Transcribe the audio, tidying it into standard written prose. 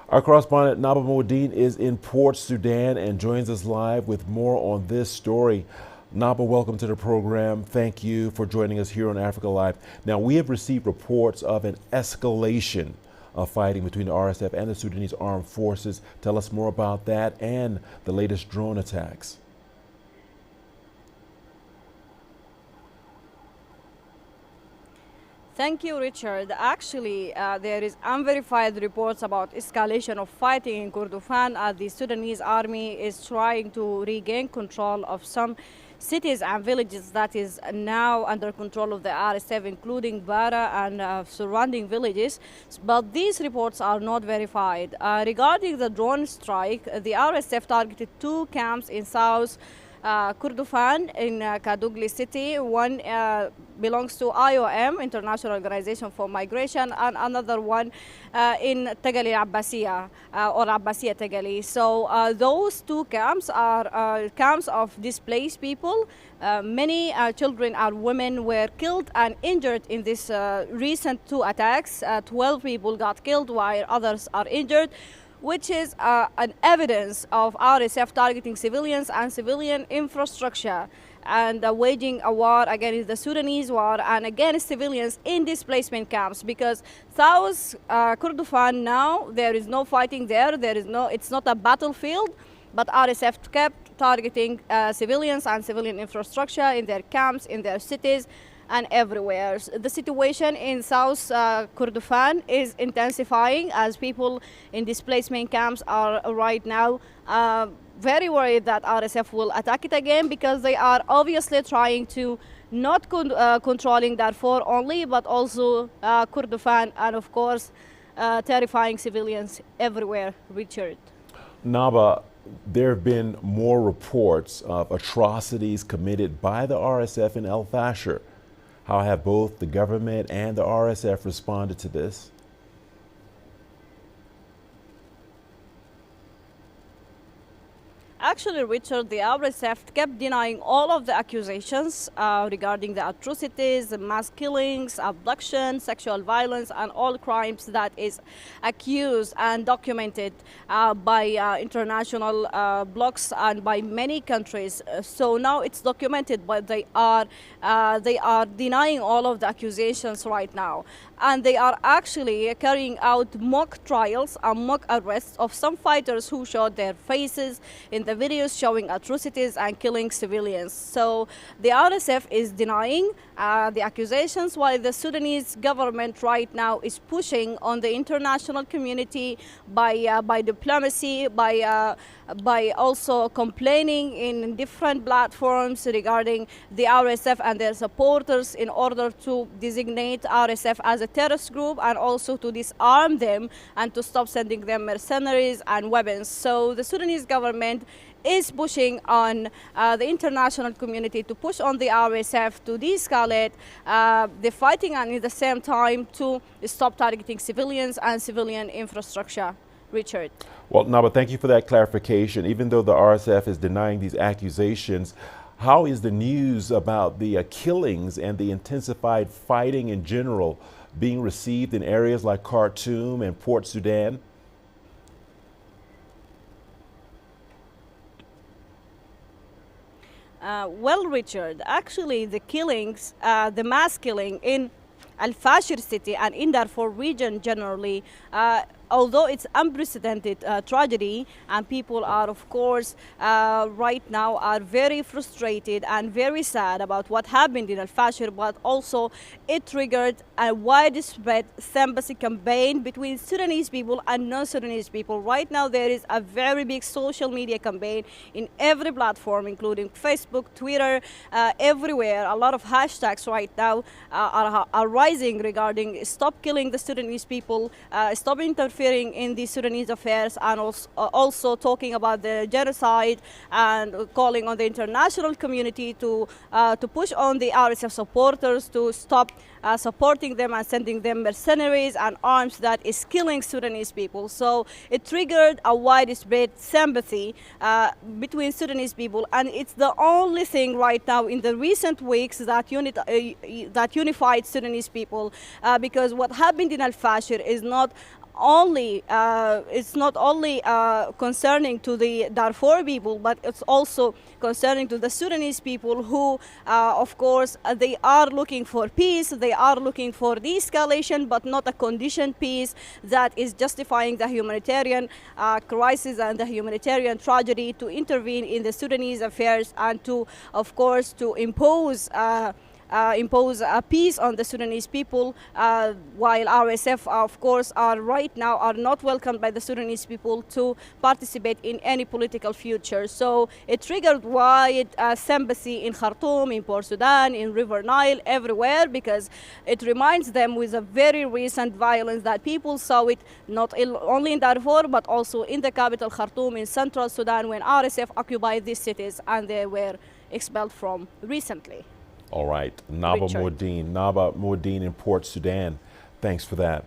Our correspondent Naba Modine is in Port Sudan and joins us live with more on this story. Naba, welcome to the program. Thank you for joining us here on Africa Live. Now, we have received reports of an escalation of fighting between the RSF and the Sudanese armed forces. Tell us more about that and the latest drone attacks. Thank you, Richard. Actually, there is unverified reports about escalation of fighting in Kordofan as the Sudanese army is trying to regain control of some cities and villages that is now under control of the RSF, including Bara and surrounding villages. But these reports are not verified. Regarding the drone strike, the RSF targeted two camps in South Kordofan in Kadugli city. One belongs to IOM, International Organization for Migration, and another one in Tagali Abbasiya or Abbasiya Tagali. So those two camps are camps of displaced people. Many children and women were killed and injured in this recent two attacks. 12 people got killed while others are injured, which is an evidence of RSF targeting civilians and civilian infrastructure and waging a war against the Sudanese war and against civilians in displacement camps. Because South Kordofan now, there is no fighting there. It's not a battlefield, but RSF kept targeting civilians and civilian infrastructure in their camps, in their cities, and everywhere. The situation in South Kordofan is intensifying as people in displacement camps are right now very worried that RSF will attack it again, because they are obviously trying to not controlling Darfur only, but also Kordofan, and of course terrifying civilians everywhere. Richard. Naba, there have been more reports of atrocities committed by the RSF in El-Fasher. How have both the government and the RSF responded to this? Actually, Richard, the RSF kept denying all of the accusations regarding the atrocities, the mass killings, abduction, sexual violence, and all crimes that is accused and documented by international blocs and by many countries. So now it's documented, but they are denying all of the accusations right now. And they are actually carrying out mock trials and mock arrests of some fighters who showed their faces in the videos showing atrocities and killing civilians. So the RSF is denying the accusations, while the Sudanese government right now is pushing on the international community by diplomacy, by also complaining in different platforms regarding the RSF and their supporters in order to designate RSF as a terrorist group and also to disarm them and to stop sending them mercenaries and weapons. So the Sudanese government is pushing on the international community to push on the RSF to de-escalate the fighting and at the same time to stop targeting civilians and civilian infrastructure. Richard. Well, Naba, thank you for that clarification. Even though the RSF is denying these accusations, how is the news about the killings and the intensified fighting in general being received in areas like Khartoum and Port Sudan? Well, Richard, actually the killings, the mass killing in El-Fasher city and in Darfur region generally, although it's unprecedented tragedy, and people are of course right now are very frustrated and very sad about what happened in El-Fasher, but also it triggered a widespread sympathy campaign between Sudanese people and non-Sudanese people. Right now there is a very big social media campaign in every platform, including Facebook, Twitter, everywhere. A lot of hashtags right now are rising regarding stop killing the Sudanese people, stop interfering in the Sudanese affairs, and also talking about the genocide and calling on the international community to push on the RSF supporters to stop supporting them and sending them mercenaries and arms that is killing Sudanese people. So it triggered a widespread sympathy between Sudanese people, and it's the only thing right now in the recent weeks that unified Sudanese people, because what happened in El-Fasher is not only concerning to the Darfur people, but it's also concerning to the Sudanese people who, of course, they are looking for peace. They are looking for de-escalation, but not a conditioned peace that is justifying the humanitarian crisis and the humanitarian tragedy, to intervene in the Sudanese affairs and to, of course, to impose a peace on the Sudanese people, while RSF, of course, are right now are not welcomed by the Sudanese people to participate in any political future. So it triggered wide sympathy in Khartoum, in Port Sudan, in River Nile, everywhere, because it reminds them with a very recent violence that people saw it not only in Darfur, but also in the capital Khartoum in central Sudan, when RSF occupied these cities and they were expelled from recently. All right, Naba Moudine in Port Sudan. Thanks for that.